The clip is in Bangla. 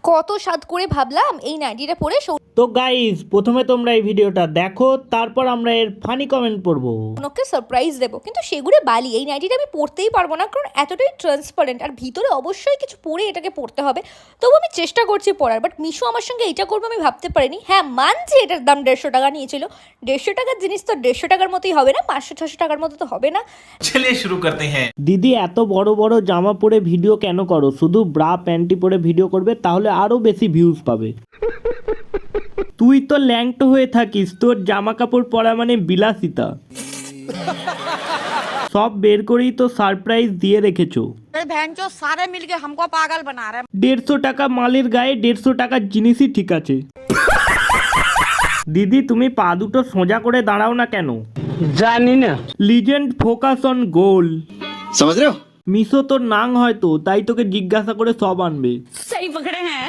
কত স্বাদ করে ভাবলাম এই নাইটিটা পরে তো গাইস, প্রথমে তোমরা এই ভিডিওটা দেখো, তারপর আমরা এর ফানি কমেন্ট পড়বো। ওকে সারপ্রাইজ দেবো, কিন্তু সেগুলো বালি। এই নাইটিটা আমি পরতেই পারবো না, কারণ এতটাই ট্রান্সপারেন্ট, আর ভিতরে অবশ্যই কিছু পরে এটাকে পরতে হবে। তবু আমি চেষ্টা করছি পরার, বাট মিশু আমার সঙ্গে এটা করবো আমি ভাবতে পারিনি। হ্যাঁ, মানছি এটার দাম 150 টাকা নিয়েছিল। 150 টাকার জিনিস তো 150 টাকার মতোই হবে না, 500-600 টাকার মতো তো হবে না। চলিয়ে শুরু করতে হ্যাঁ। দিদি, এত বড় বড় জামা পরে ভিডিও কেন করো? শুধু ব্রা প্যান্টি পরে ভিডিও করবে, তাহলে আরো বেশি ভিউজ পাবে। তুই তো ল্যাংটো হয়ে থাকিস, তোর জামা কাপড় পরা মানে বিলাসিতা। সব বের করেই তো সারপ্রাইজ দিয়ে রেখেছো। सारे मिलके हमको पागल बना रहे हैं। 150 টাকা মালের গায়ে 150 টাকার জিনিসই ঠিক আছে। দিদি, তুমি পা দুটো সোজা করে দাঁড়াও না কেন? জানি না। লিজেন্ড ফোকাস অন গোল। समझ रहे हो? মিশো তোর নাং হয়তো, তাই তোকে জিজ্ঞাসা করে সব আনবে। सही पकड़े हैं।